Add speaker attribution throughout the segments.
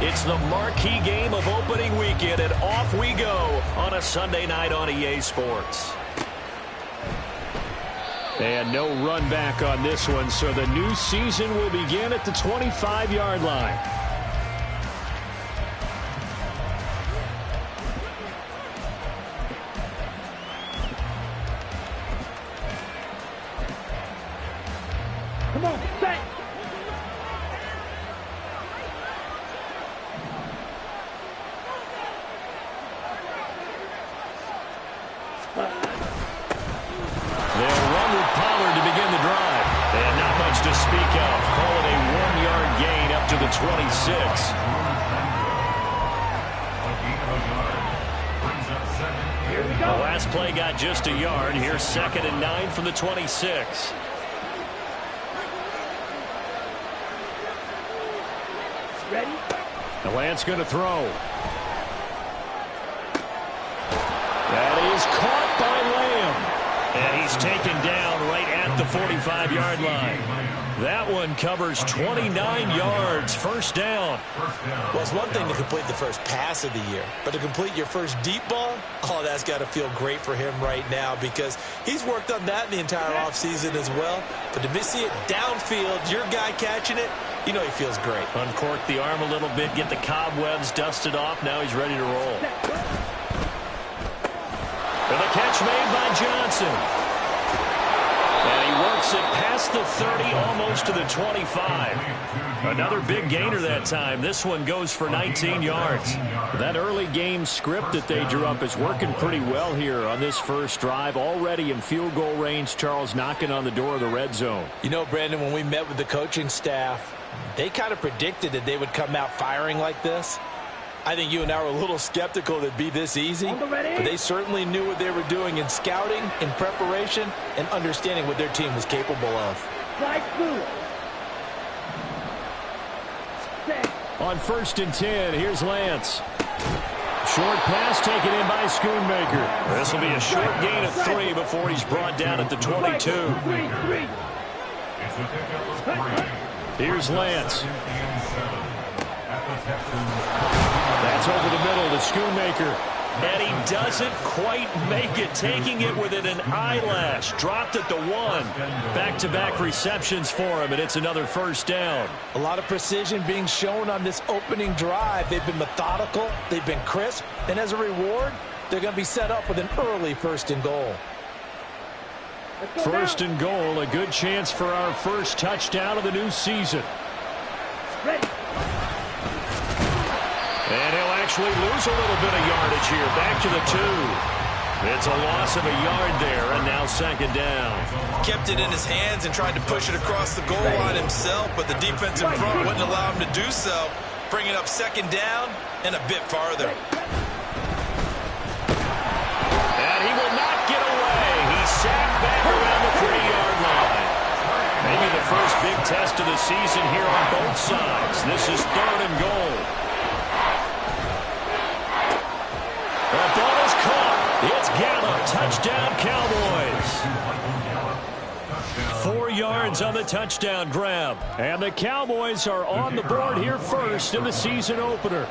Speaker 1: It's the marquee game of opening weekend, and off we go on a Sunday night on EA Sports. And no run back on this one, so the new season will begin at the 25-yard line.
Speaker 2: Come on, set.
Speaker 1: They'll run with Pollard to begin the drive. And not much to speak of. Call it a 1-yard gain up to the 26. The last play got just a yard. Here's 2nd and 9 from the 26.
Speaker 2: Ready?
Speaker 1: The Lance going to throw. That is caught by Lamb. And he's taken down right at the 45-yard line. That one covers 29 yards. First down.
Speaker 3: Well, it's one thing to complete the first pass of the year, but to complete your first deep ball, oh, that's got to feel great for him right now because he's worked on that the entire offseason as well. But to see it downfield, your guy catching it, you know he feels great.
Speaker 1: Uncork the arm a little bit, get the cobwebs dusted off. Now he's ready to roll. And the catch made by Johnson. And he works it past the 30, almost to the 25. Another big gainer that time. This one goes for 19 yards. That early game script that they drew up is working pretty well here on this first drive. Already in field goal range, Charles knocking on the door of the red zone.
Speaker 3: You know, Brandon, when we met with the coaching staff, they kind of predicted that they would come out firing like this. I think you and I were a little skeptical that it'd be this easy, but they certainly knew what they were doing in scouting, in preparation, and understanding what their team was capable of.
Speaker 1: On 1st and 10, here's Lance. Short pass taken in by Schoonmaker. This will be a short gain of 3 before he's brought down at the 22. Here's Lance. That's over the middle to Schoonmaker. And he doesn't quite make it, taking it within an eyelash. Dropped at the 1. Back-to-back receptions for him, and it's another first down.
Speaker 3: A lot of precision being shown on this opening drive. They've been methodical, they've been crisp, and as a reward, they're going to be set up with an early 1st and goal.
Speaker 1: 1st and goal, a good chance for our first touchdown of the new season.
Speaker 2: Ready.
Speaker 1: And he'll actually lose a little bit of yardage here. Back to the 2. It's a loss of a yard there, and now 2nd down.
Speaker 3: Kept it in his hands and tried to push it across the goal line himself, but the defense in front wouldn't allow him to do so. Bringing up 2nd down and a bit farther.
Speaker 1: And he will not get away. He's sacked back around the 30-yard line. Maybe the first big test of the season here on both sides. This is 3rd and goal. The ball is caught. It's Gallup. Touchdown, Cowboys. 4 yards on the touchdown grab. And the Cowboys are on the board here first in the season opener.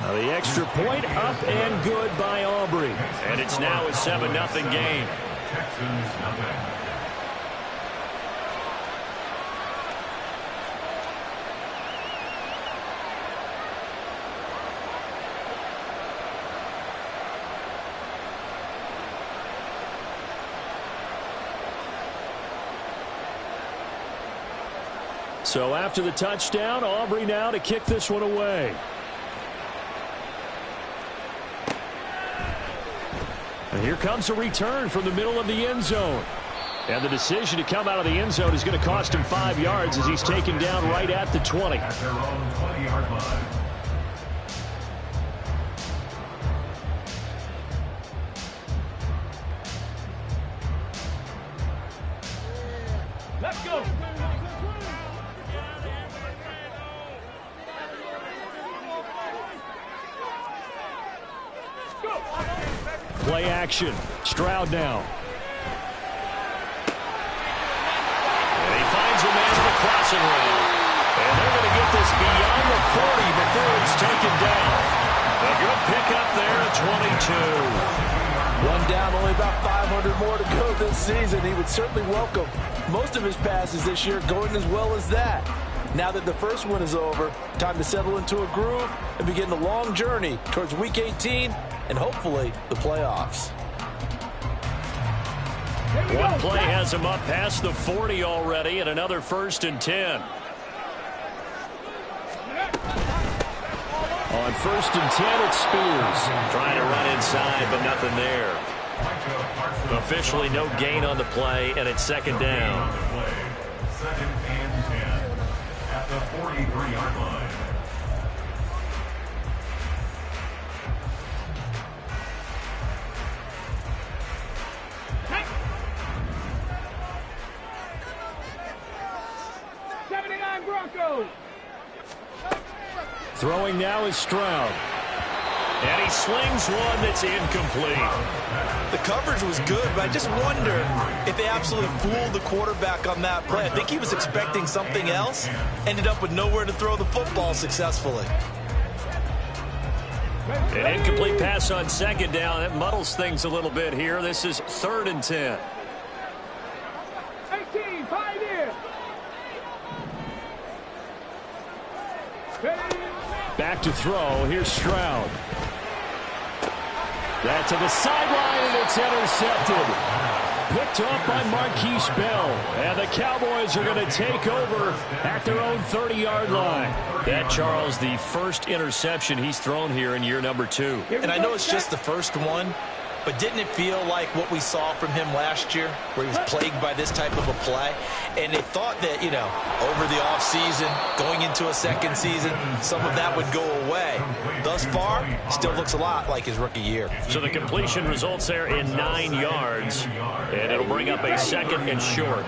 Speaker 1: Now the extra point up and good by Aubrey. And it's now a 7-0 game. So after the touchdown, Aubrey now to kick this one away. And here comes a return from the middle of the end zone. And the decision to come out of the end zone is going to cost him 5 yards as he's taken down right at the 20.
Speaker 4: At their own 20-yard line.
Speaker 2: Let's go.
Speaker 1: Play action. Stroud now. And he finds a man in the crossing is beyond the 40 before it's taken down. A good pickup there at 22.
Speaker 3: One down, only about 500 more to go this season. He would certainly welcome most of his passes this year going as well as that. Now that the first one is over, time to settle into a groove and begin the long journey towards Week 18 and hopefully the playoffs.
Speaker 1: One play has him up past the 40 already, and another 1st and 10. On 1st and 10, it's Spears. Trying to run inside, but nothing there. Officially no gain on the play, and it's 2nd down.
Speaker 4: 2nd and 10 at the 43-yard line.
Speaker 1: Throwing now is Stroud. And he slings one that's incomplete.
Speaker 3: The coverage was good, but I just wonder if they absolutely fooled the quarterback on that play. I think he was expecting something else, ended up with nowhere to throw the football successfully.
Speaker 1: An incomplete pass on 2nd down. That muddles things a little bit here. This is 3rd and 10.
Speaker 2: 18, Pioneer.
Speaker 1: Back to throw. Here's Stroud. That to the sideline, and it's intercepted. Picked off by Marquise Bell. And the Cowboys are going to take over at their own 30-yard line. That, Charles, the first interception he's thrown here in year number 2.
Speaker 3: And I know it's just the first one, but didn't it feel like what we saw from him last year, where he was plagued by this type of a play? And they thought that, you know, over the offseason, going into a second season, some of that would go away. Thus far, still looks a lot like his rookie year.
Speaker 1: So the completion results there in 9 yards, and it'll bring up a 2nd and short.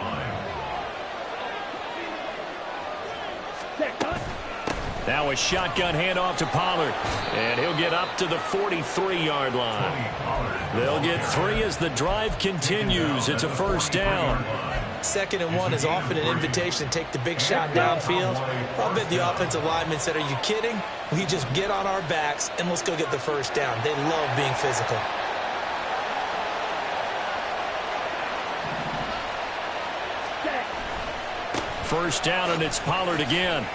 Speaker 1: Now a shotgun handoff to Pollard, and he'll get up to the 43-yard line. They'll get 3 as the drive continues. It's a 1st down.
Speaker 3: 2nd and 1 is often an invitation to take the big shot downfield. I'll bet the offensive linemen said, are you kidding? We just get on our backs and let's go get the 1st down. They love being physical.
Speaker 1: First down, and it's Pollard again.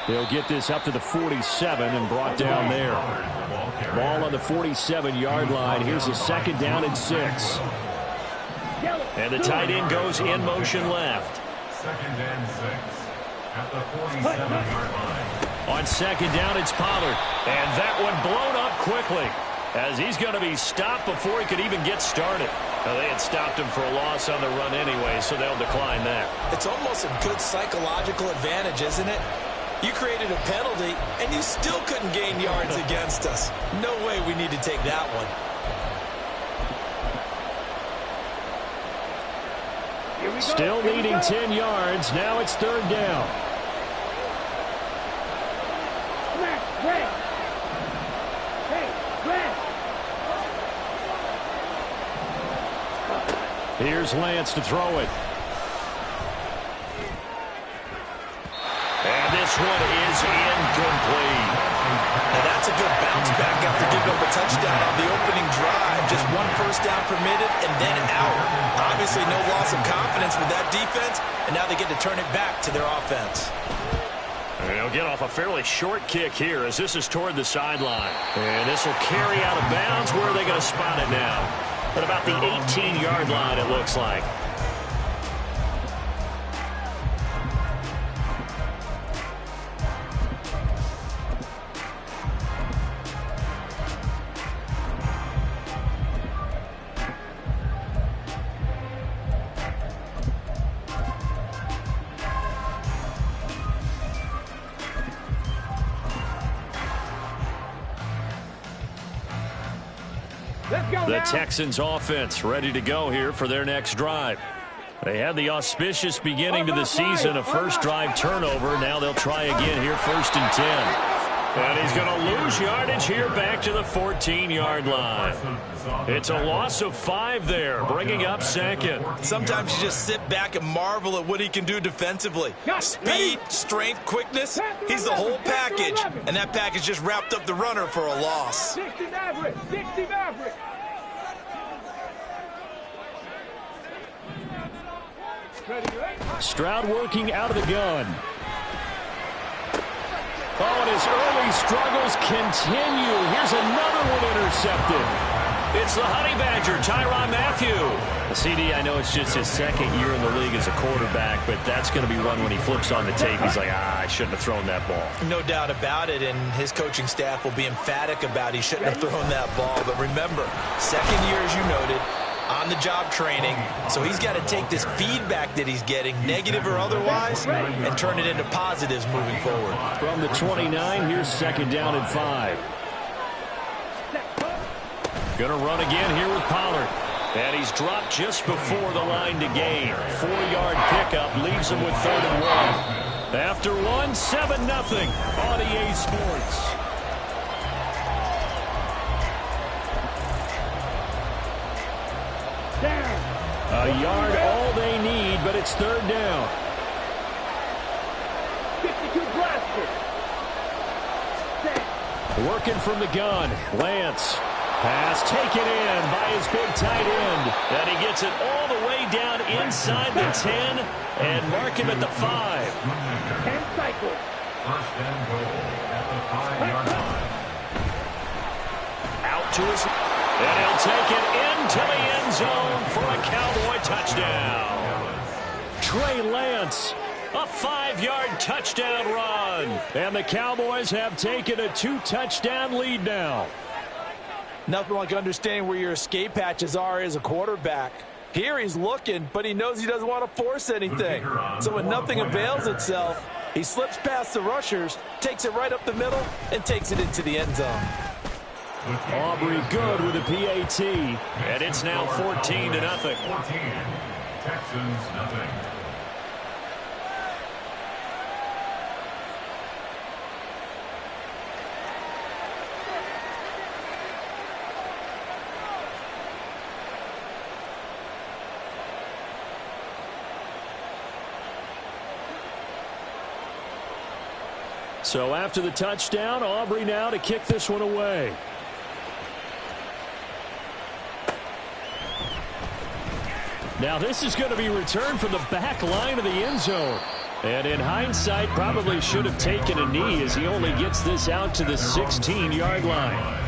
Speaker 1: They'll get this up to the 47 and brought down there. Ball on the 47-yard line. Here's a 2nd down and 6. And the tight end goes in motion left.
Speaker 4: 2nd and 6 at the 47-yard line.
Speaker 1: On 2nd down, it's Pollard. And that one blown up quickly, as he's going to be stopped before he could even get started. Now, they had stopped him for a loss on the run anyway, so they'll decline that.
Speaker 3: It's almost a good psychological advantage, isn't it? You created a penalty, and you still couldn't gain yards against us. No way we need to take that one.
Speaker 1: Still needing 10 yards. Now it's 3rd down. Here's Lance to throw it. And this one is incomplete.
Speaker 3: Now that's a good bounce back after giving up a touchdown on the opening drive. Just 1 first down permitted and then out. Obviously no loss of confidence with that defense, and now they get to turn it back to their offense.
Speaker 1: They'll get off a fairly short kick here as this is toward the sideline. And this will carry out of bounds. Where are they going to spot it now? At about the 18-yard line, it looks like. The Texans offense ready to go here for their next drive. They had the auspicious beginning to the season, a first drive turnover. Now they'll try again here, 1st and 10. And he's going to lose yardage here back to the 14-yard line. It's a loss of 5 there, bringing up second.
Speaker 3: Sometimes you just sit back and marvel at what he can do defensively. Speed, strength, quickness, he's the whole package. And that package just wrapped up the runner for a loss.
Speaker 2: 60 Maverick, 60 Maverick.
Speaker 1: Stroud working out of the gun. Oh, and his early struggles continue. Here's another one intercepted. It's the Honey Badger, Tyrann Mathieu. CD, I know it's just his second year in the league as a quarterback, but that's going to be one when he flips on the tape. He's like, I shouldn't have thrown that ball.
Speaker 3: No doubt about it, and his coaching staff will be emphatic about he shouldn't have thrown that ball. But remember, second year, as you noted, on-the-job training, so he's got to take this feedback that he's getting, negative or otherwise, and turn it into positives moving forward.
Speaker 1: From the 29, here's second down and 5. Going to run again here with Pollard. And he's dropped just before the line to gain. 4-yard pickup leaves him with 3rd and 1. After 1, 7-0 on EA Sports. A yard all they need, but it's 3rd down.
Speaker 2: 52 blaster.
Speaker 1: Working from the gun. Lance. Pass taken in by his big tight end. And he gets it all the way down inside the 10 and mark him at the 5.
Speaker 2: 10 cycles.
Speaker 4: First and goal at the 5-yard line.
Speaker 1: Out to his... And he'll take it into the end zone for a Cowboy touchdown. Trey Lance, a 5-yard touchdown run. And the Cowboys have taken a 2-touchdown lead now.
Speaker 3: Nothing like understanding where your escape hatches are as a quarterback. Here he's looking, but he knows he doesn't want to force anything. So when nothing avails itself, he slips past the rushers, takes it right up the middle, and takes it into the end zone.
Speaker 1: Aubrey good with a PAT, and it's now 14-0.
Speaker 4: 14. Texans nothing.
Speaker 1: So after the touchdown, Aubrey now to kick this one away. Now this is going to be returned from the back line of the end zone. And in hindsight, probably should have taken a knee as he only gets this out to the 16-yard line.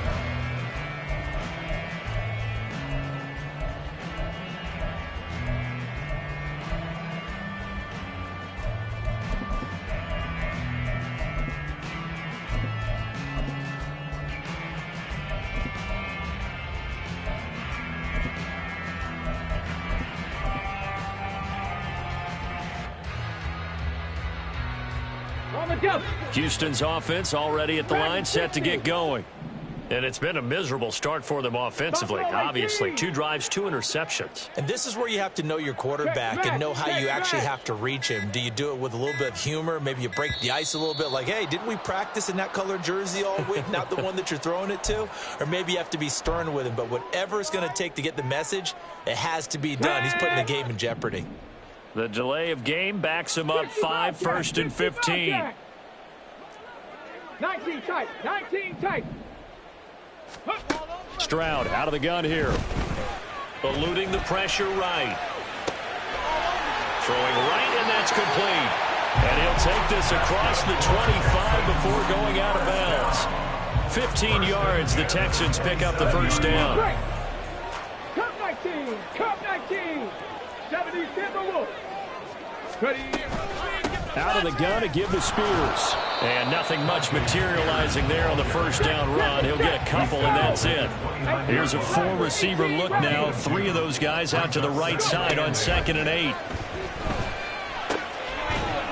Speaker 1: Houston's offense already at the line, set to get going. And it's been a miserable start for them offensively. Obviously, 2 drives, 2 interceptions.
Speaker 3: And this is where you have to know your quarterback and know how you actually have to reach him. Do you do it with a little bit of humor? Maybe you break the ice a little bit like, hey, didn't we practice in that colored jersey all week, not the one that you're throwing it to? Or maybe you have to be stern with him. But whatever it's going to take to get the message, it has to be done. He's putting the game in jeopardy.
Speaker 1: The delay of game backs him up 5, 1st and 15.
Speaker 2: 19 tight, 19 tight.
Speaker 1: Stroud out of the gun here. Eluding the pressure right. Throwing right, and that's complete. And he'll take this across the 25 before going out of bounds. 15 yards, the Texans pick up the first down.
Speaker 2: Cup 19, Cup 19. 70 Timberwolves. Ready.
Speaker 1: Out of the gun to give to Spears. And nothing much materializing there on the first down run. He'll get a couple, and that's it. Here's a 4-receiver look now. 3 of those guys out to the right side on 2nd and 8.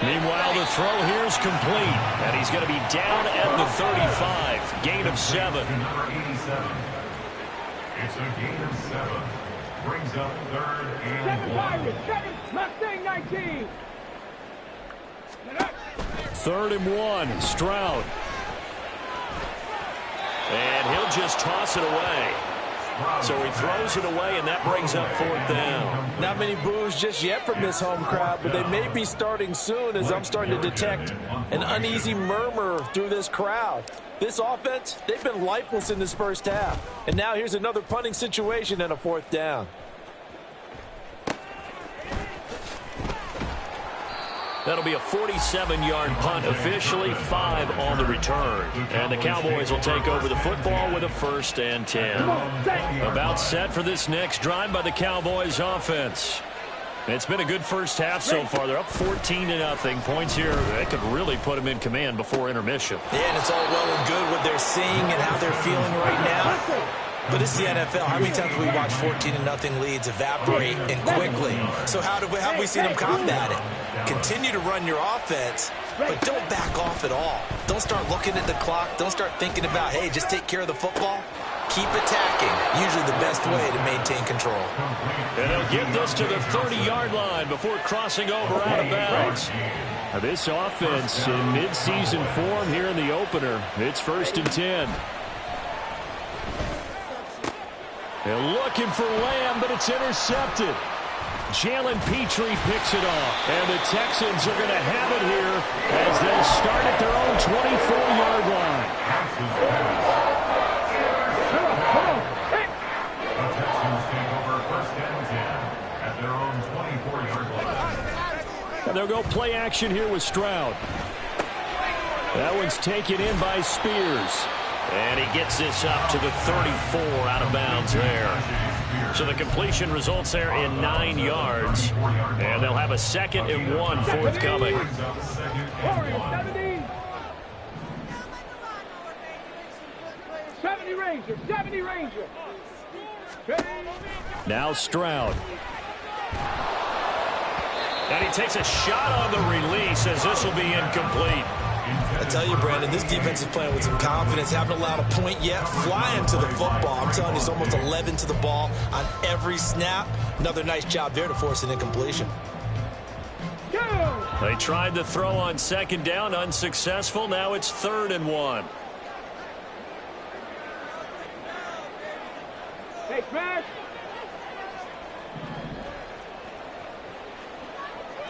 Speaker 1: Meanwhile, the throw here is complete. And he's going to be down at the 35. Gain of 7.
Speaker 4: Number 87. It's a gain of 7. Brings up 3rd and
Speaker 2: 7
Speaker 4: 1.
Speaker 2: Pirates, 7 Mustang 19.
Speaker 1: 3rd and 1. Stroud. And he'll just toss it away. So he throws it away, and that brings up 4th down.
Speaker 3: Not many boos just yet from this home crowd, but they may be starting soon as I'm starting to detect an uneasy murmur through this crowd. This offense, they've been lifeless in this first half. And now here's another punting situation and a 4th down.
Speaker 1: That'll be a 47-yard punt, officially 5 on the return. And the Cowboys will take over the football with a 1st and 10. About set for this next drive by the Cowboys offense. It's been a good first half so far. They're up 14-0. Points here, they could really put them in command before intermission.
Speaker 3: Yeah, and it's all well and good what they're seeing and how they're feeling right now. But it's the NFL. How many times have we watched 14-0 leads evaporate and quickly? So how have we seen them combat it? Continue to run your offense, but don't back off at all. Don't start looking at the clock. Don't start thinking about, hey, just take care of the football. Keep attacking. Usually the best way to maintain control.
Speaker 1: And they'll get this to the 30-yard line before crossing over out of bounds. Now this offense in mid-season form here in the opener. It's 1st and 10. They're looking for Lamb, but it's intercepted. Jalen Petrie picks it off. And the Texans are going to have it here as they'll start at their own 24-yard line.
Speaker 4: The Texans take over 1st and 10 at their own 24-yard line.
Speaker 1: And they'll go play action here with Stroud. That one's taken in by Spears. And he gets this up to the 34 out of bounds there. So the completion results there in 9 yards. And they'll have a 2nd and 1 forthcoming.
Speaker 2: 70 Ranger, 70 Ranger.
Speaker 1: Now Stroud. And he takes a shot on the release as this will be incomplete.
Speaker 3: I tell you, Brandon, this defense is playing with some confidence. Haven't allowed a point yet. Flying to the football. I'm telling you, it's almost 11 to the ball on every snap. Another nice job there to force an incompletion.
Speaker 1: They tried to throw on 2nd down, unsuccessful. Now it's 3rd and 1.
Speaker 2: Hey, smash.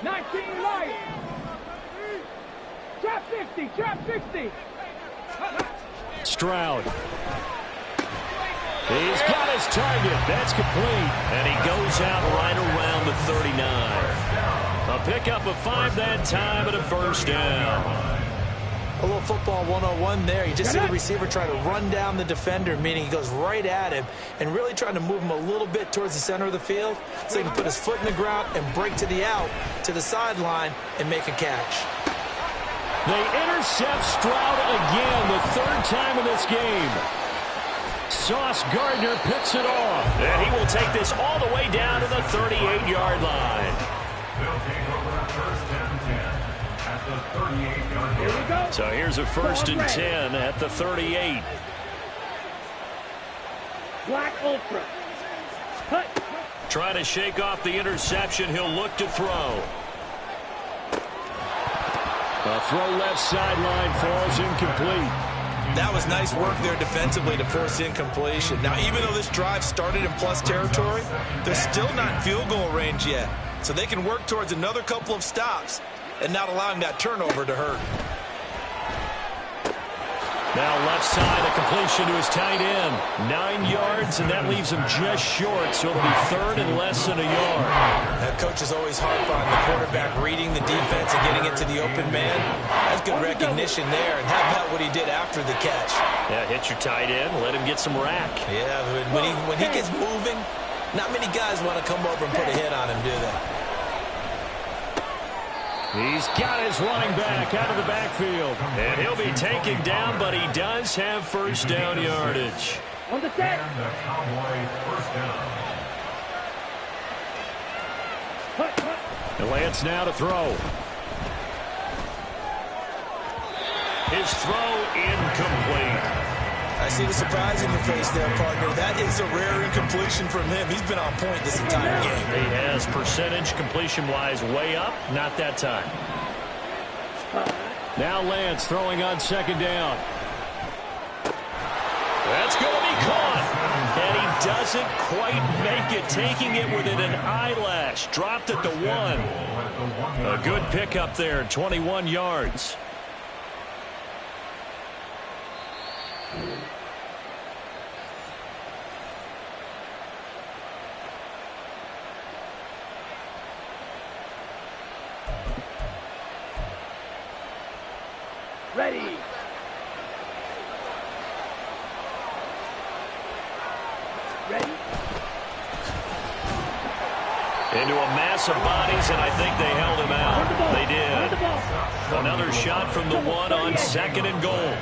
Speaker 2: 19 light. Trap 60, trap 60.
Speaker 1: Stroud. He's got his target. That's complete. And he goes out right around the 39. A pickup of 5 that time and a 1st down.
Speaker 3: A little football 101 there. You just see the receiver trying to run down the defender, meaning he goes right at him and really trying to move him a little bit towards the center of the field so he can put his foot in the ground and break to the out, to the sideline, and make a catch.
Speaker 1: They intercept Stroud again, the 3rd time in this game. Sauce Gardner picks it off. And he will take this all the way down to the 38-yard line.
Speaker 4: They'll take over 1st and 10 at the 38-yard line.
Speaker 1: So here's a 1st and 10 at the 38.
Speaker 2: Black Ultra. Cut.
Speaker 1: Trying to shake off the interception. He'll look to throw. A throw left sideline falls incomplete.
Speaker 3: That was nice work there defensively to force incompletion. Now, even though this drive started in plus territory, they're still not in field goal range yet. So they can work towards another couple of stops and not allowing that turnover to hurt.
Speaker 1: Now left side, a completion to his tight end. 9 yards, and that leaves him just short, so it'll be 3rd and less than a yard.
Speaker 3: That coach is always harp on the quarterback reading the defense and getting it to the open man. That's good recognition there, and how about what he did after the catch?
Speaker 1: Yeah, hit your tight end, let him get some rack.
Speaker 3: Yeah, when he gets moving, not many guys want to come over and put a hit on him, do they?
Speaker 1: He's got his running back out of the backfield. And he'll be taken down, but he does have 1st down yardage.
Speaker 2: On the set.
Speaker 4: And the Cowboy 1st down.
Speaker 1: And Lance now to throw. His throw incomplete.
Speaker 3: I see the surprise in your face there, partner. That is a rare incompletion from him. He's been on point this entire game.
Speaker 1: He has percentage completion-wise way up. Not that time. Now Lance throwing on 2nd down. That's going to be caught. And he doesn't quite make it, taking it within an eyelash. Dropped at the 1. A good pickup there, 21 yards.
Speaker 2: Ready. Ready.
Speaker 1: Into a mass of bodies, and I think they held him out. They did. Another shot from the 1 on 2nd and goal.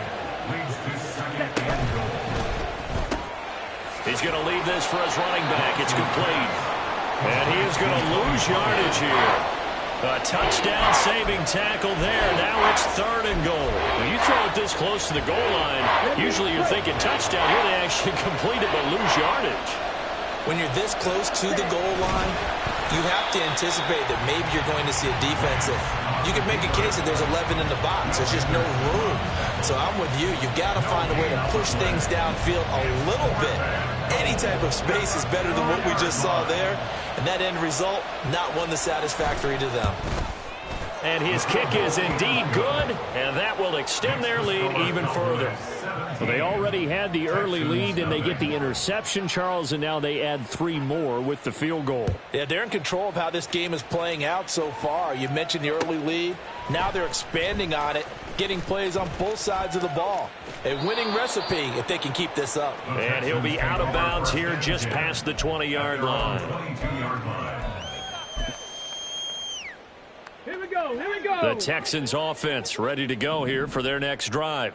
Speaker 1: He's going to leave this for his running back. It's complete. And he is going to lose yardage here. A touchdown-saving tackle there. Now it's 3rd and goal. When you throw it this close to the goal line, usually you're thinking touchdown. Here they actually complete it but lose yardage.
Speaker 3: When you're this close to the goal line, you have to anticipate that maybe you're going to see a defense that you can make a case that there's 11 in the box. There's just no room. So I'm with you. You've got to find a way to push things downfield a little bit. Any type of space is better than what we just saw there. And that end result, not one that's satisfactory to them.
Speaker 1: And his kick is indeed good, and that will extend their lead even further. Well, they already had the early lead, and they get the interception, Charles, and now they add 3 more with the field goal.
Speaker 3: Yeah, they're in control of how this game is playing out so far. You mentioned the early lead. Now they're expanding on it, getting plays on both sides of the ball. A winning recipe if they can keep this up.
Speaker 1: And he'll be out of bounds here just past the 20-yard line.
Speaker 2: Here we go. Here we go.
Speaker 1: The Texans offense ready to go here for their next drive.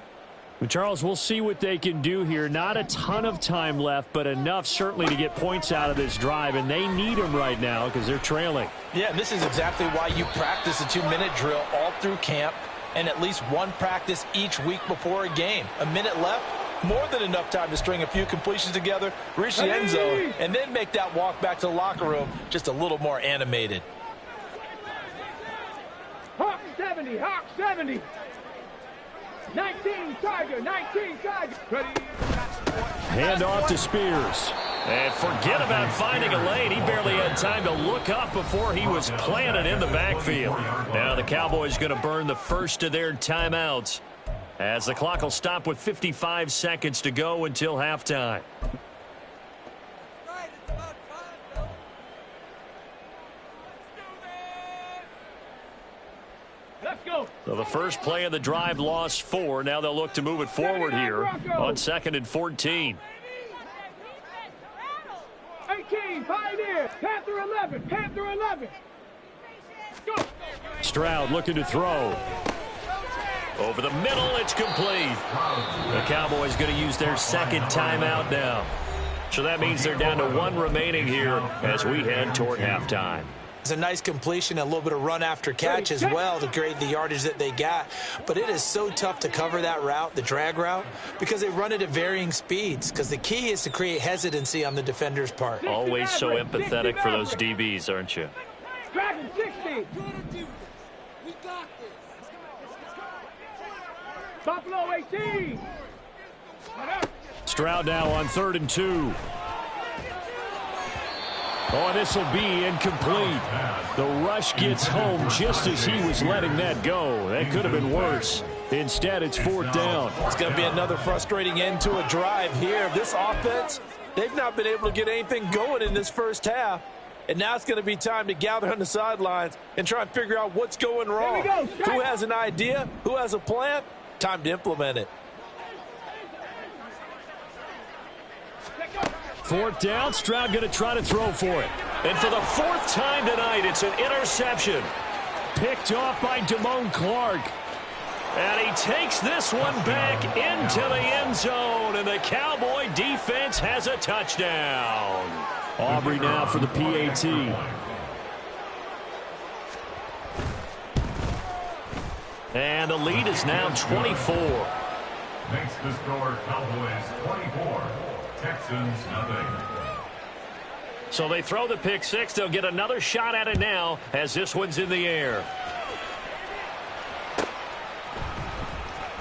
Speaker 5: Well, Charles, we'll see what they can do here. Not a ton of time left, but enough certainly to get points out of this drive, and they need them right now because they're trailing.
Speaker 3: Yeah, and this is exactly why you practice a 2-minute drill all through camp and at least one practice each week before a game. A minute left, more than enough time to string a few completions together, reach the end zone, and then make that walk back to the locker room just a little more animated.
Speaker 2: Hawk 70, Hawk 70. 19 Tiger, 19 Tiger. Ready.
Speaker 5: Hand off to Spears.
Speaker 1: And forget about finding a lane. He barely had time to look up before he was planted in the backfield. Now the Cowboys going to burn the first of their timeouts as the clock will stop with 55 seconds to go until halftime.
Speaker 2: Let's go.
Speaker 1: So the first play of the drive lost 4. Now they'll look to move it forward here on 2nd and 14.
Speaker 2: 18, Pioneer. Panther 11, Panther 11. Go.
Speaker 5: Stroud looking to throw.
Speaker 1: Over the middle, it's complete. The Cowboys going to use their second timeout now. So that means they're down to 1 remaining here as we head toward halftime.
Speaker 3: It's a nice completion, a little bit of run after catch as well to create the yardage that they got. But it is so tough to cover that route, the drag route, because they run it at varying speeds. Because the key is to create hesitancy on the defender's part.
Speaker 1: Always so empathetic for those DBs, aren't you?
Speaker 2: Dragon 60. Buffalo 18.
Speaker 5: Stroud now on 3rd and 2. Oh, this will be incomplete. The rush gets home just as he was letting that go. That could have been worse. Instead, it's 4th down.
Speaker 3: It's going to be another frustrating end to a drive here. This offense, they've not been able to get anything going in this first half. And now it's going to be time to gather on the sidelines and try and figure out what's going wrong. Who has an idea? Who has a plan? Time to implement it.
Speaker 5: 4th down, Stroud going to try to throw for it.
Speaker 1: And for the 4th time tonight, it's an interception.
Speaker 5: Picked off by Damone Clark.
Speaker 1: And he takes this one back into the end zone, and the Cowboy defense has a touchdown.
Speaker 5: Aubrey now for the PAT.
Speaker 1: And the lead is now 24.
Speaker 4: Makes the score Cowboys 24. Texans nothing.
Speaker 1: So they throw the pick 6. They'll get another shot at it now as this one's in the air.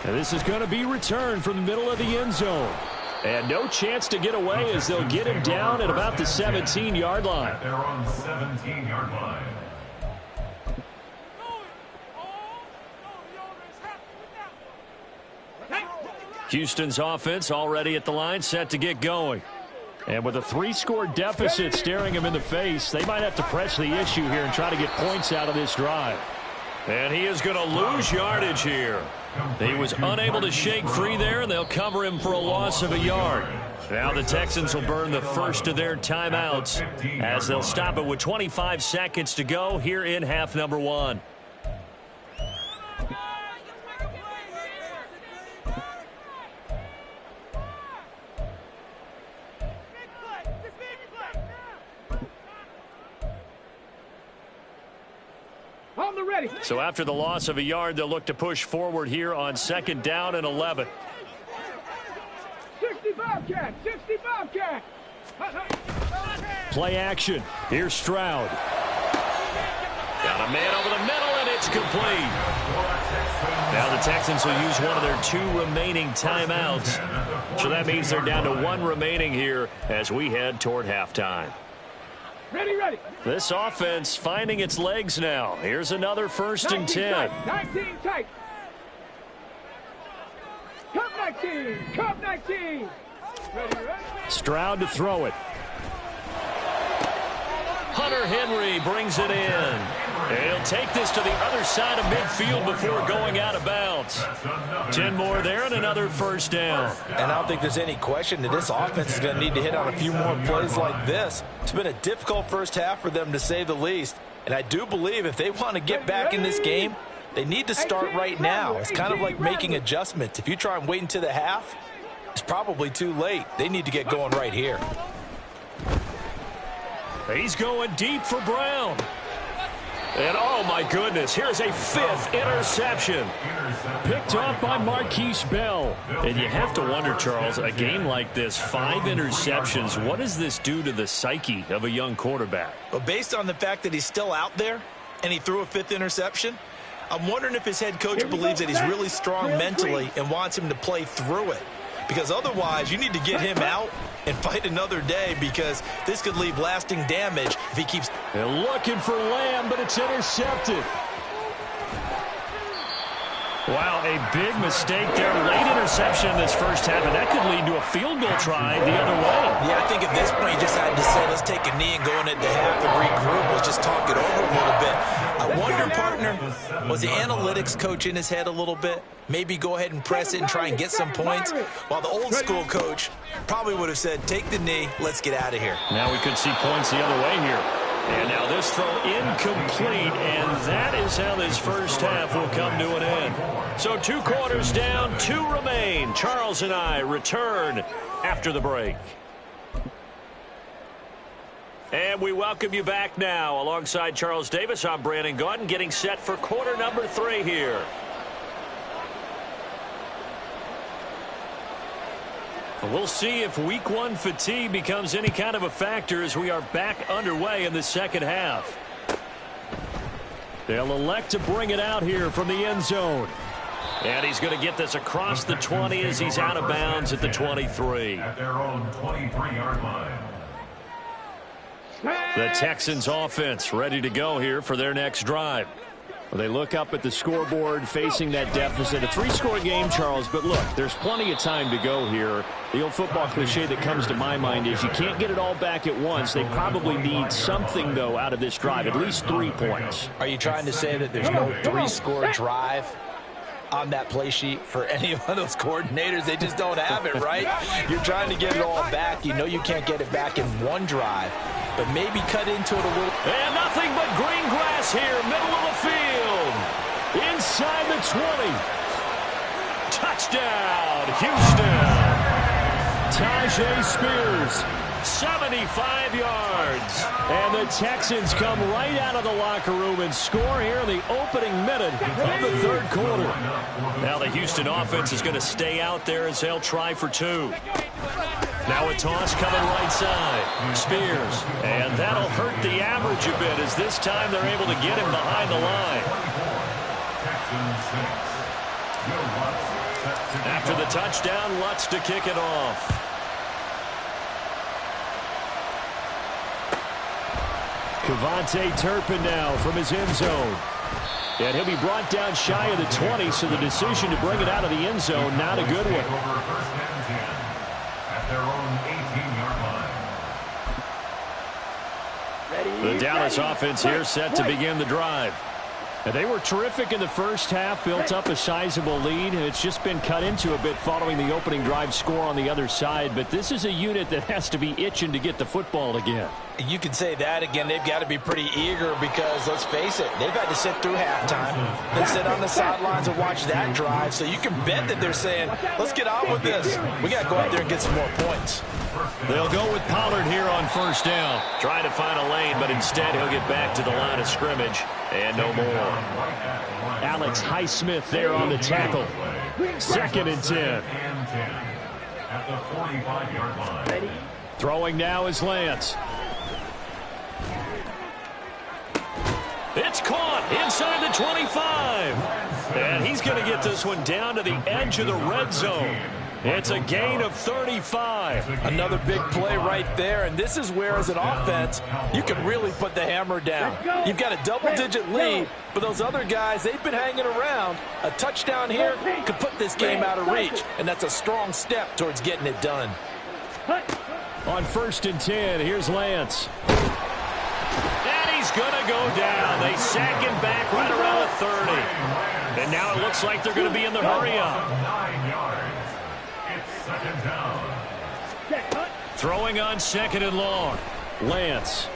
Speaker 5: And this is going to be returned from the middle of the end zone. And no chance to get away as they'll get him down at about the 17-yard line.
Speaker 4: They're on the 17-yard line.
Speaker 5: Houston's offense already at the line, set to get going. And with a 3-score deficit staring him in the face, they might have to press the issue here and try to get points out of this drive.
Speaker 1: And he is going to lose yardage here. He was unable to shake free there, and they'll cover him for a loss of a yard. Now the Texans will burn the first of their timeouts as they'll stop it with 25 seconds to go here in half number 1.
Speaker 2: On the ready.
Speaker 1: So after the loss of a yard, they'll look to push forward here on 2nd down and 11.
Speaker 2: 65 cat, 65 cat.
Speaker 5: Play action. Here's Stroud.
Speaker 1: Got a man over the middle, and it's complete. Now the Texans will use one of their 2 remaining timeouts. So that means they're down to 1 remaining here as we head toward halftime.
Speaker 2: Ready, ready.
Speaker 1: This offense finding its legs now. Here's another 1st and 10.
Speaker 2: 19 tight. Cup 19. Cup 19. Ready, ready.
Speaker 5: Stroud to throw it.
Speaker 1: Hunter Henry brings it in. He'll take this to the other side of midfield before going out of bounds. 10 more there and another 1st down.
Speaker 3: And I don't think there's any question that this offense is going to need to hit on a few more plays like this. It's been a difficult first half for them, to say the least. And I do believe if they want to get back in this game, they need to start right now. It's kind of like making adjustments. If you try and wait until the half, it's probably too late. They need to get going right here.
Speaker 1: He's going deep for Brown. And oh my goodness, here's a 5th interception.
Speaker 5: Picked off by Marquise Bell.
Speaker 1: And you have to wonder, Charles, a game like this, 5 interceptions, what does this do to the psyche of a young quarterback?
Speaker 3: Well, based on the fact that he's still out there and he threw a 5th interception, I'm wondering if his head coach believes that he's really strong mentally and wants him to play through it. Because otherwise, you need to get him out and fight another day, because this could leave lasting damage if he keeps...
Speaker 5: They're looking for Lamb, but it's intercepted.
Speaker 1: Wow, a big mistake there. Late interception in this first half, and that could lead to a field goal try the other way.
Speaker 3: Yeah, I think at this point you just had to say, let's take a knee and go into half and regroup. Let's just talk it over a little bit. I wonder, partner, was the analytics coach in his head a little bit? Maybe go ahead and press it and try and get some points, while the old school coach probably would have said, take the knee, let's get out of here.
Speaker 1: Now we could see points the other way here. And now this throw incomplete, and that is how this first half will come to an end. So 2 quarters down, 2 remain. Charles and I return after the break. And we welcome you back now. Alongside Charles Davis, I'm Brandon Gaudin, getting set for quarter number 3 here. We'll see if week 1 fatigue becomes any kind of a factor as we are back underway in the second half.
Speaker 5: They'll elect to bring it out here from the end zone.
Speaker 1: And he's going to get this across the 20 as he's out of bounds at the 23.
Speaker 4: At their own 23-yard line.
Speaker 1: The Texans offense ready to go here for their next drive.
Speaker 5: Well, they look up at the scoreboard facing that deficit. A 3-score game, Charles, but look, there's plenty of time to go here. The old football cliche that comes to my mind is you can't get it all back at once. They probably need something, though, out of this drive, at least 3 points.
Speaker 3: Are you trying to say that there's no 3-score drive on that play sheet for any of those coordinators? They just don't have it, right? You're trying to get it all back. You know you can't get it back in 1 drive, but maybe cut into it a little.
Speaker 1: And nothing but green grass here, middle of the field.
Speaker 5: Inside the 20.
Speaker 1: Touchdown, Houston.
Speaker 5: Tyjae Spears.
Speaker 1: 75 yards.
Speaker 5: And the Texans come right out of the locker room and score here in the opening minute of the 3rd quarter.
Speaker 1: Now the Houston offense is going to stay out there as they'll try for 2. Now a toss coming right side. Spears. And that'll hurt the average a bit as this time they're able to get him behind the line. After the touchdown, Lutz to kick it off.
Speaker 5: KaVontae Turpin now from his end zone. And he'll be brought down shy of the 20, so the decision to bring it out of the end zone, not a good one.
Speaker 4: At their own 18-yard line.
Speaker 5: The Dallas offense here set to begin the drive. And they were terrific in the first half, built up a sizable lead, and it's just been cut into a bit following the opening drive score on the other side. But this is a unit that has to be itching to get the football again.
Speaker 3: You can say that again. They've got to be pretty eager because, let's face it, they've had to sit through halftime, then sit on the sidelines and watch that drive. So you can bet that they're saying, let's get on with this. We got to go out there and get some more points.
Speaker 5: They'll go with Pollard here on first down.
Speaker 1: Trying to find a lane, but instead he'll get back to the line of scrimmage. And no more.
Speaker 5: Alex Highsmith there on the tackle. 2nd and 10.
Speaker 4: At the 45-yard line.
Speaker 5: Throwing now is Lance.
Speaker 1: It's caught inside the 25. And he's going to get this one down to the edge of the red zone. It's a gain of 35.
Speaker 3: Another big play right there, and this is where, as an offense, you can really put the hammer down. You've got a double-digit lead, but those other guys, they've been hanging around. A touchdown here could put this game out of reach, and that's a strong step towards getting it done.
Speaker 5: On 1st and 10, here's Lance.
Speaker 1: And he's going to go down. They sack him back right around the 30. And now it looks like they're going to be in the hurry-up.
Speaker 4: 9 yards. It's 2nd down.
Speaker 5: Throwing on 2nd and long. Lance.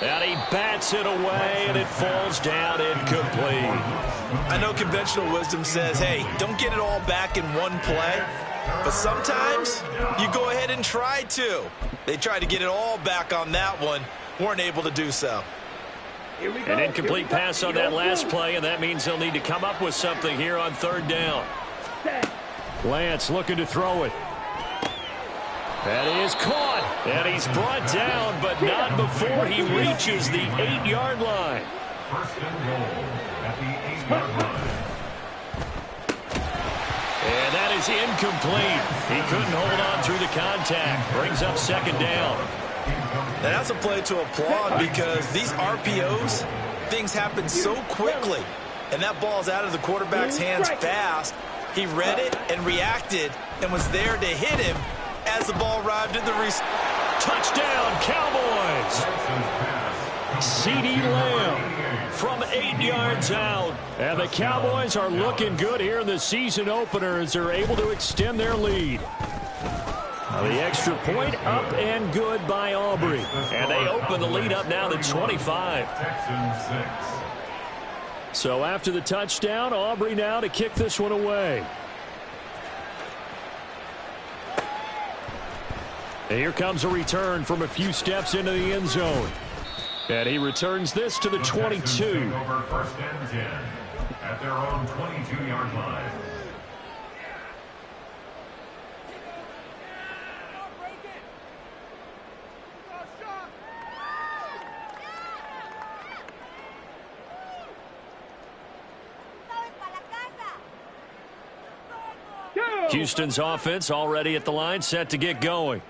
Speaker 1: And he bats it away, and it falls down incomplete.
Speaker 3: I know conventional wisdom says, hey, don't get it all back in one play. But sometimes you go ahead and try to. They tried to get it all back on that one. Weren't able to do so.
Speaker 1: An incomplete pass on that last play, and that means they'll need to come up with something here on 3rd down.
Speaker 5: Lance looking to throw it. That is caught. And he's brought down, but not before he reaches the 8-yard line.
Speaker 4: 1st and goal at the 8-yard line.
Speaker 1: And that is incomplete. He couldn't hold on through the contact. Brings up 2nd down.
Speaker 3: And that's a play to applaud because these RPOs, things happen so quickly. And that ball's out of the quarterback's hands fast. He read it and reacted and was there to hit him as the ball arrived at the
Speaker 1: touchdown, Cowboys.
Speaker 5: CeeDee Lamb from 8 yards out. And the Cowboys are looking good here in the season opener as they're able to extend their lead. The extra point up and good by Aubrey.
Speaker 1: And they open the lead up now to 25.
Speaker 4: Texans 6.
Speaker 5: So after the touchdown, Aubrey now to kick this one away. And here comes a return from a few steps into the end zone. And he returns this to the 22.
Speaker 4: Over 1st and 10 at their own 22-yard line.
Speaker 1: Houston's offense already at the line, set to get going.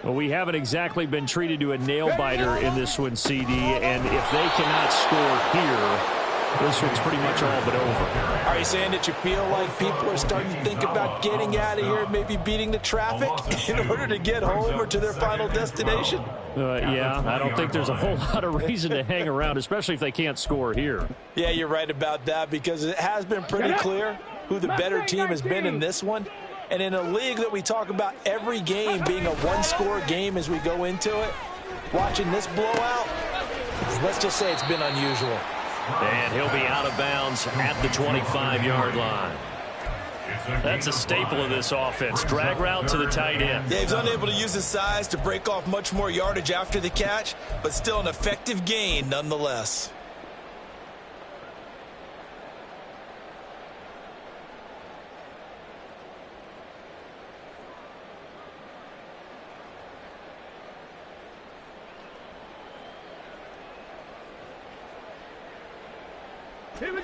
Speaker 5: Well, we haven't exactly been treated to a nail-biter in this one, CD, and if they cannot score here, this one's pretty much all but over.
Speaker 3: Are you saying that you feel like people are starting to think about getting out of here, maybe beating the traffic in order to get home or to their final destination?
Speaker 5: Yeah, I don't think there's a whole lot of reason to hang around, especially if they can't score here.
Speaker 3: Yeah, you're right about that because it has been pretty clear who the better team has been in this one. And in a league that we talk about every game being a one-score game as we go into it, watching this blowout, let's just say it's been unusual.
Speaker 1: And he'll be out of bounds at the 25-yard line. That's a staple of this offense. Drag route to the tight end.
Speaker 3: Yeah, he's unable to use his size to break off much more yardage after the catch, but still an effective gain nonetheless.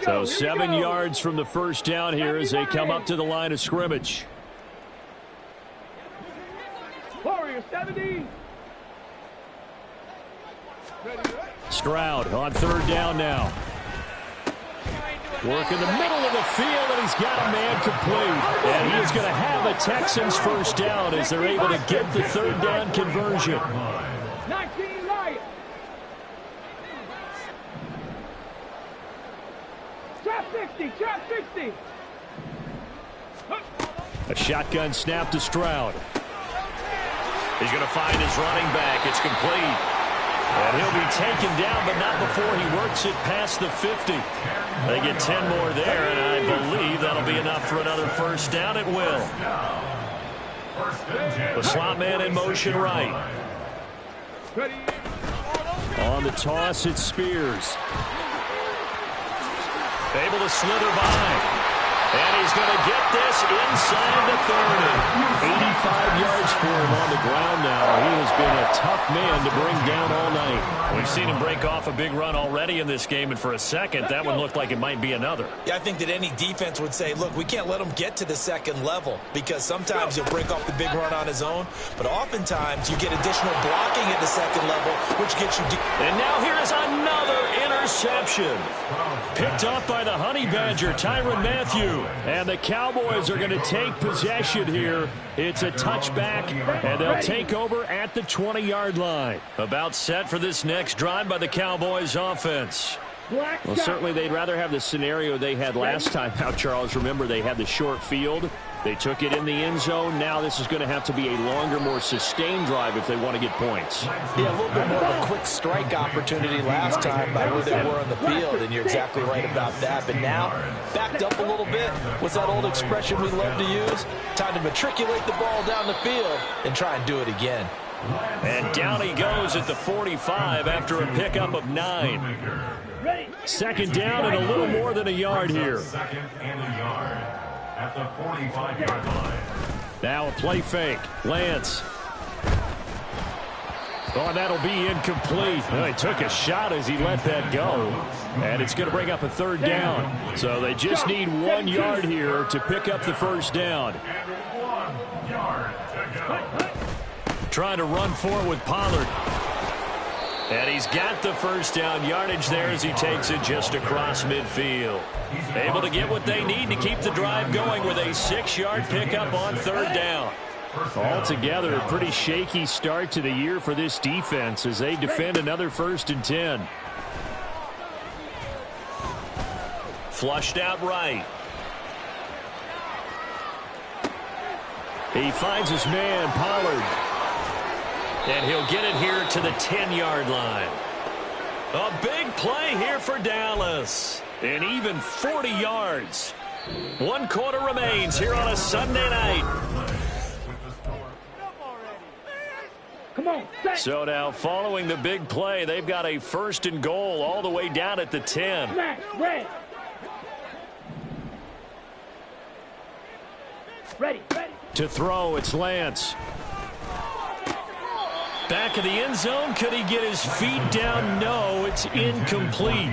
Speaker 5: So 7 yards from the first down here as they come up to the line of scrimmage.
Speaker 2: Warriors 70.
Speaker 5: Stroud on third down now. Work in the middle of the field, and he's got a man complete. And he is going to have a Texans first down as they're able to get the third down conversion.
Speaker 2: 19 Lions. Trap 60, trap 60.
Speaker 5: A shotgun snap to Stroud. He's going to find his running back. It's complete. And he'll be taken down, but not before he works it past the 50. They get 10 more there, and I believe that'll be enough for another first down. It will. The slot man in motion right. On the toss, it's Spears. Able to slither by. And he's going to get this inside the 30. 85 yards for him on the ground now. He has been a tough man to bring down all night.
Speaker 1: We've seen him break off a big run already in this game, and for a second, that one looked like it might be another.
Speaker 3: Yeah, I think that any defense would say, look, we can't let him get to the second level because sometimes he'll break off the big run on his own, but oftentimes you get additional blocking at the second level, which gets you deep.
Speaker 1: And now here is another interception. Picked off by the Honey Badger, Tyrann Mathieu.
Speaker 5: And the Cowboys are going to take possession here. It's a touchback, and they'll take over at the 20-yard line.
Speaker 1: About set for this next drive by the Cowboys offense.
Speaker 5: Well, certainly they'd rather have the scenario they had last time out, Charles. Remember, they had the short field. They took it in the end zone. Now this is going to have to be a longer, more sustained drive if they want to get points.
Speaker 3: Yeah, a little bit more of a quick strike opportunity last time by where they were on the field, and you're exactly right about that. But now, backed up a little bit. What's that old expression we love to use? Time to matriculate the ball down the field and try and do it again.
Speaker 1: And down he goes at the 45 after a pickup of 9.
Speaker 5: Second down and a little more than a yard here.
Speaker 4: Second and a yard at the 45-yard line.
Speaker 5: Now a play fake. Lance. Oh, and that'll be incomplete. Well, he took a shot as he let that go. And it's going to bring up a third down. So they just need 1 yard here to pick up the first down.
Speaker 4: And 1 yard to go.
Speaker 1: Trying to run for it with Pollard. And he's got the first down yardage there as he takes it just across midfield. Able to get what they need to keep the drive going with a 6-yard pickup on third down.
Speaker 5: Altogether, a pretty shaky start to the year for this defense as they defend another 1st and 10.
Speaker 1: Flushed out right.
Speaker 5: He finds his man, Pollard.
Speaker 1: And he'll get it here to the 10-yard line. A big play here for Dallas. And even 40 yards. 1 quarter remains here on a Sunday night.
Speaker 2: Come on.
Speaker 1: So now following the big play, they've got a 1st and goal all the way down at the 10.
Speaker 2: Ready.
Speaker 5: To throw, it's Lance.
Speaker 1: Back of the end zone. Could he get his feet down? No, it's incomplete.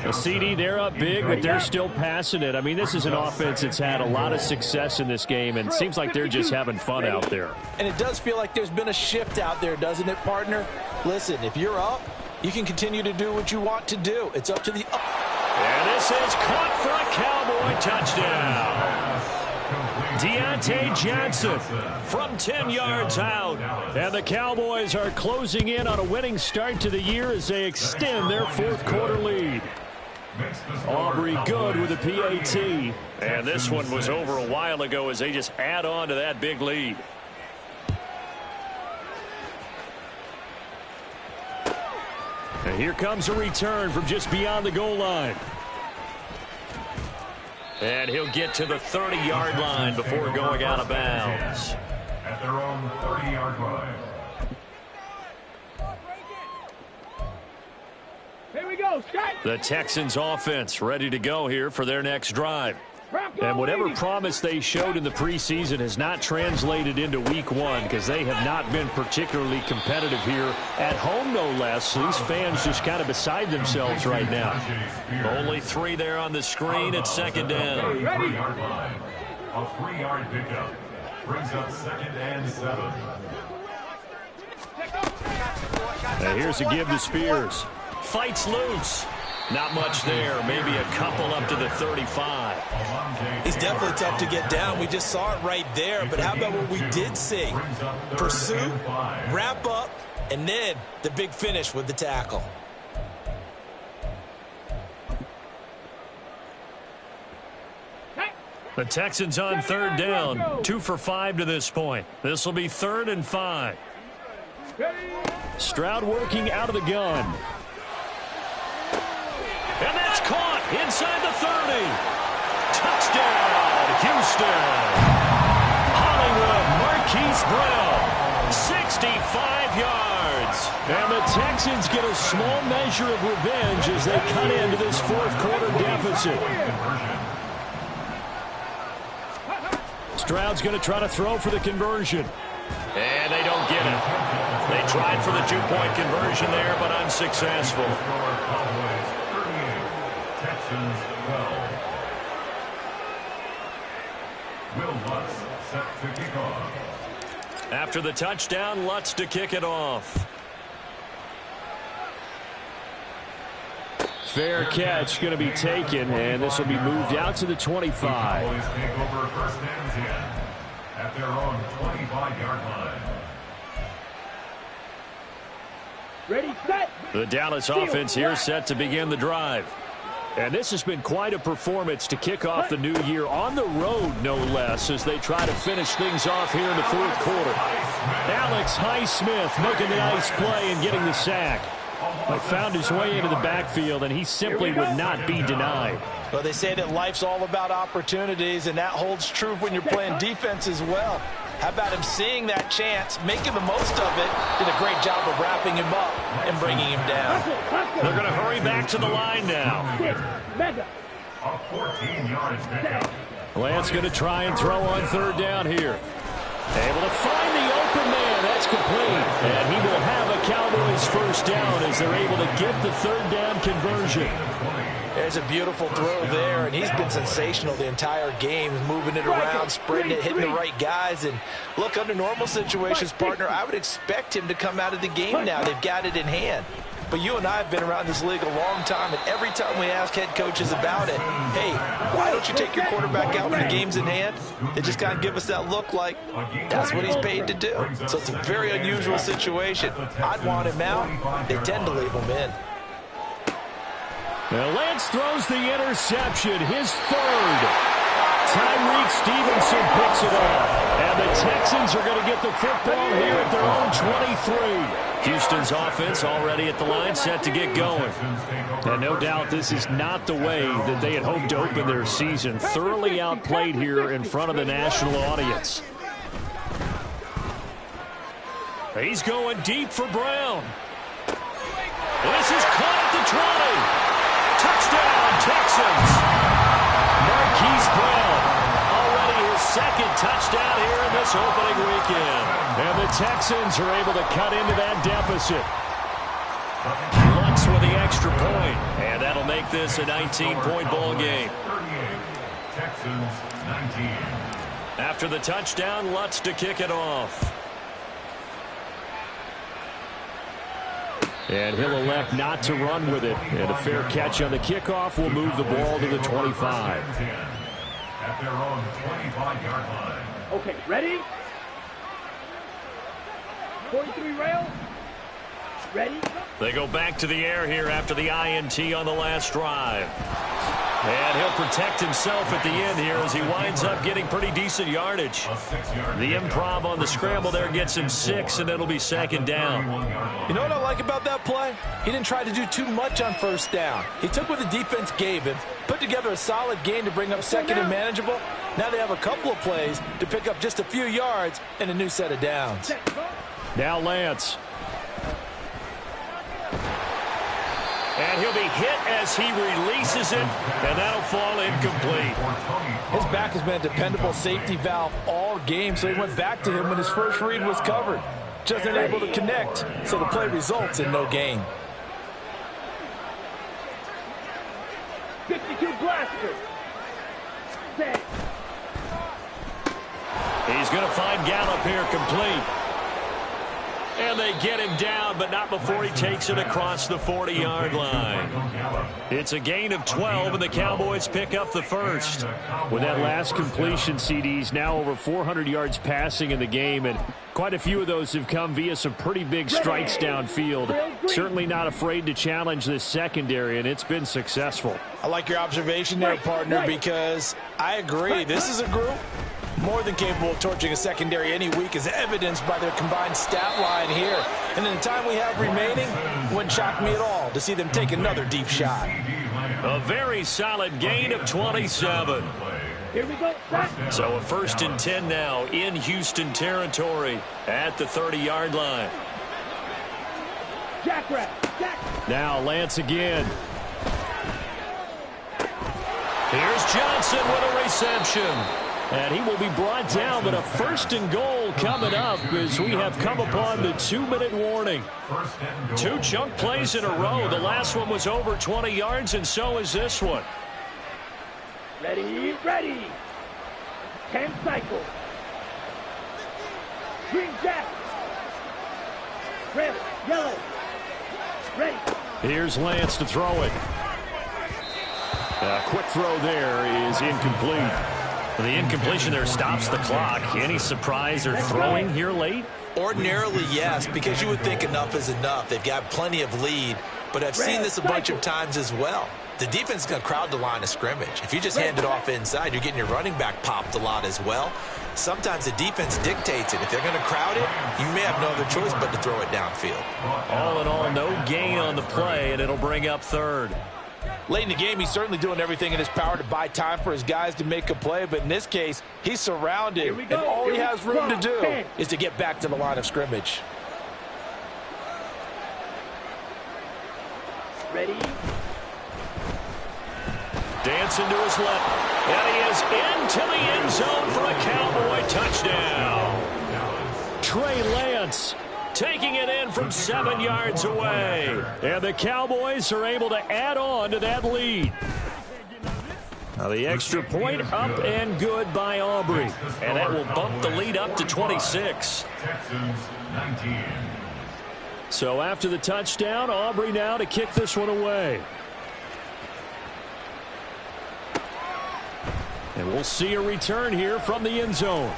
Speaker 5: The CD, they're up big, but they're still passing it. I mean, this is an offense that's had a lot of success in this game, and it seems like they're just having fun out there.
Speaker 3: And it does feel like there's been a shift out there, doesn't it, partner? Listen, if you're up, you can continue to do what you want to do. It's up to the up.
Speaker 1: And this is caught for a Cowboy touchdown. Deontay Johnson from 10 yards out.
Speaker 5: And the Cowboys are closing in on a winning start to the year as they extend their 4th quarter lead. Aubrey Good with a PAT.
Speaker 1: And this one was over a while ago as they just add on to that big lead.
Speaker 5: And here comes a return from just beyond the goal line.
Speaker 1: And he'll get to the 30-yard line before going out of bounds.
Speaker 4: At their own 30-yard line.
Speaker 2: Here we go, Scott.
Speaker 1: The Texans offense ready to go here for their next drive.
Speaker 5: And whatever promise they showed in the preseason has not translated into week 1 because they have not been particularly competitive here at home, no less. These fans just kind of beside themselves right now.
Speaker 1: Only 3 there on the screen at 2nd down.
Speaker 4: 3-yard line. A 3-yard pickup brings up 2nd and 7.
Speaker 5: And here's a give to Spears.
Speaker 1: Fights loose. Not much there. Maybe a couple up to the 35.
Speaker 3: He's definitely tough to get down. We just saw it right there. But how about what we did see? Pursuit, wrap up, and then the big finish with the tackle.
Speaker 1: The Texans on third down. 2 for 5 to this point. This will be 3rd and 5.
Speaker 5: Stroud working out of the gun.
Speaker 1: And that's caught inside the 30. Touchdown, Houston. Hollywood Marquise Brown, 65 yards.
Speaker 5: And the Texans get a small measure of revenge as they cut into this fourth quarter deficit. Stroud's going to try to throw for the conversion.
Speaker 1: And they don't get it. They tried for the 2-point conversion there, but unsuccessful.
Speaker 4: Texans 12. Will Lutz set to kick off.
Speaker 1: After the touchdown, Lutz to kick it off.
Speaker 5: Fair catch going to be taken, and this will be moved out to the 25.
Speaker 4: Cowboys take over 1st and 10 at their own 25-yard line.
Speaker 2: Ready, set.
Speaker 1: The Dallas offense here set to begin the drive.
Speaker 5: And this has been quite a performance to kick off the new year on the road, no less, as they try to finish things off here in the fourth quarter. Alex Highsmith making the nice play and getting the sack. But found his way into the backfield, and he simply would not be denied.
Speaker 3: Well, they say that life's all about opportunities, and that holds true when you're playing defense as well. How about him seeing that chance, making the most of it, did a great job of wrapping him up and bringing him down.
Speaker 1: They're going to hurry back to the line now.
Speaker 4: A 14-yard pickup.
Speaker 5: Lance going to try and throw on third down here. Able to find the open man. That's complete. And he will have a Cowboys first down as they're able to get the third down conversion.
Speaker 3: There's a beautiful throw there, and he's been sensational the entire game, moving it around, spreading it, hitting the right guys. And look, under normal situations, partner, I would expect him to come out of the game now. They've got it in hand. But you and I have been around this league a long time, and every time we ask head coaches about it, hey, why don't you take your quarterback out when the game's in hand? They just kind of give us that look like that's what he's paid to do. So it's a very unusual situation. I'd want him out. They tend to leave him in.
Speaker 5: Now Lance throws the interception, his third. Tyreek Stevenson picks it up. And the Texans are going to get the football here at their own 23.
Speaker 1: Houston's offense already at the line, set to get going.
Speaker 5: And no doubt this is not the way that they had hoped to open their season. Thoroughly outplayed here in front of the national audience.
Speaker 1: He's going deep for Brown. This is caught at the 20. Touchdown, Texans. Marquise Brown, already his second touchdown here in this opening weekend.
Speaker 5: And the Texans are able to cut into that deficit.
Speaker 1: Lutz with the extra point, and that'll make this a 19-point ball game.
Speaker 4: 38. Texans 19.
Speaker 1: After the touchdown, Lutz to kick it off.
Speaker 5: And he'll elect not to run with it. And a fair catch on the kickoff will move the ball to the 25.
Speaker 4: At their own 25-yard line.
Speaker 2: Okay, ready? 43 rail. Ready?
Speaker 1: They go back to the air here after the INT on the last drive. And he'll protect himself at the end here as he winds up getting pretty decent yardage. The improv on the scramble there gets him 6, and it'll be second down.
Speaker 3: You know what I like about that play? He didn't try to do too much on first down. He took what the defense gave him, put together a solid game to bring up second and manageable. Now they have a couple of plays to pick up just a few yards and a new set of downs.
Speaker 5: Now Lance.
Speaker 1: And he'll be hit as he releases it, and that'll fall incomplete.
Speaker 3: His back has been a dependable safety valve all game, so he went back to him when his first read was covered. Just unable to connect, so the play results in no gain.
Speaker 2: 52 blaster. Set.
Speaker 1: He's going to find Gallup here complete. And they get him down, but not before he takes it across the 40-yard line. It's a gain of 12, and the Cowboys pick up the first.
Speaker 5: With that last completion, CD's now over 400 yards passing in the game, and quite a few of those have come via some pretty big strikes downfield. Certainly not afraid to challenge this secondary, and it's been successful.
Speaker 3: I like your observation there, partner, because I agree. This is a group more than capable of torching a secondary any week, as evidenced by their combined stat line here. And in the time we have remaining, wouldn't shock me at all to see them take another deep shot.
Speaker 1: A very solid gain of 27.
Speaker 2: Here we go.
Speaker 1: So a 1st and 10 now in Houston territory at the 30-yard line.
Speaker 2: Jackrabbit.
Speaker 5: Now Lance again.
Speaker 1: Here's Johnson with a reception.
Speaker 5: And he will be brought down, but a 1st and goal coming up as we have come upon the 2-minute warning.
Speaker 1: 2 chunk plays in a row. The last one was over 20 yards, and so is this one.
Speaker 2: Ready. 10 cycles. Green jack. Red, yellow. Ready.
Speaker 5: Here's Lance to throw it. A quick throw there is incomplete.
Speaker 1: The incompletion there stops the clock. Any surprise or throwing here late?
Speaker 3: Ordinarily, yes, because you would think enough is enough. They've got plenty of lead, but I've seen this a bunch of times as well. The defense is going to crowd the line of scrimmage. If you just hand it off inside, you're getting your running back popped a lot as well. Sometimes the defense dictates it. If they're going to crowd it, you may have no other choice but to throw it downfield.
Speaker 1: All in all, no gain on the play, and it'll bring up 3rd.
Speaker 3: Late in the game, he's certainly doing everything in his power to buy time for his guys to make a play, but in this case, he's surrounded, and all he has room to do is to get back to the line of scrimmage.
Speaker 2: Ready.
Speaker 1: Dancing to his left, and he is into the end zone for a Cowboy touchdown.
Speaker 5: Trey Lance taking it in from 7 yards away. And the Cowboys are able to add on to that lead. Now the extra point up and good by Aubrey.
Speaker 1: And that will bump the lead up to 26.
Speaker 4: Texans 19.
Speaker 5: So after the touchdown, Aubrey now to kick this one away. And we'll see a return here from the end zone.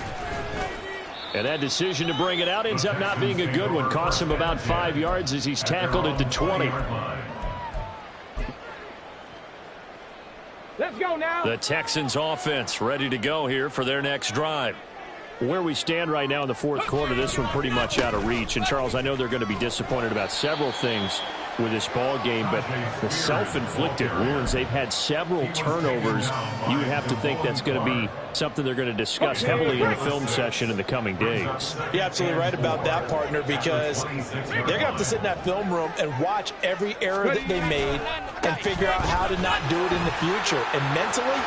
Speaker 5: And that decision to bring it out ends up not being a good one. Costs him about 5 yards as he's tackled at the 20.
Speaker 2: Let's go now.
Speaker 1: The Texans offense ready to go here for their next drive.
Speaker 5: Where we stand right now in the 4th quarter, this one pretty much out of reach. And, Charles, I know they're going to be disappointed about several things with this ball game, but the self-inflicted wounds, they've had several turnovers. You would have to think that's going to be something they're going to discuss heavily in the film session in the coming days.
Speaker 3: You're absolutely right about that, partner, because they're going to have to sit in that film room and watch every error that they made and figure out how to not do it in the future. And mentally,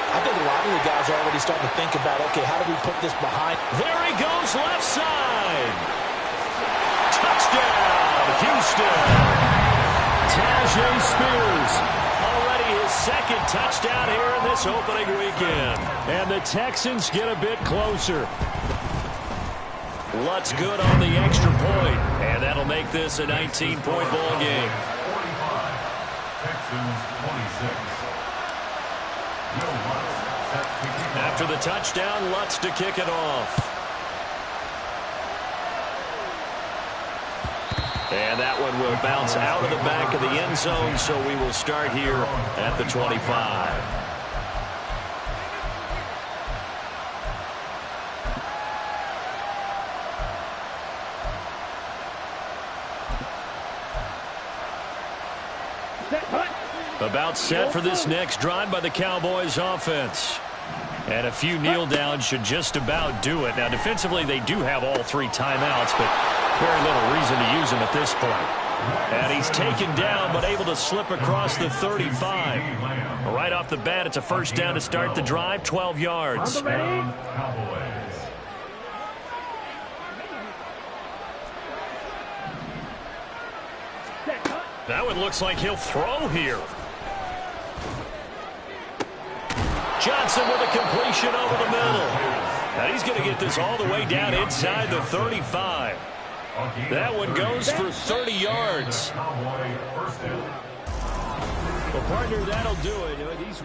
Speaker 3: I think a lot of the guys are already starting to think about, okay, how do we put this behind?
Speaker 1: There he goes, left side. Touchdown, Houston.
Speaker 5: Tyjae Spears.
Speaker 1: Already his 2nd touchdown here in this opening weekend.
Speaker 5: And the Texans get a bit closer.
Speaker 1: Lutz good on the extra point. And that'll make this a 19-point ball game.
Speaker 4: 45. Texans 26.
Speaker 1: After the touchdown, Lutz to kick it off. And that one will bounce out of the back of the end zone, so we will start here at the 25. About set for this next drive by the Cowboys offense. And a few kneel downs should just about do it. Now, defensively, they do have all 3 timeouts, but very little reason to use them at this point. And he's taken down, but able to slip across the 35. Right off the bat, it's a 1st down to start the drive, 12 yards. That one looks like he'll throw here. Johnson with a completion over the middle. And he's going to get this all the way down inside the 35. That one goes for 30 yards.
Speaker 4: Cowboy first down.
Speaker 5: Well, partner, that'll do it. These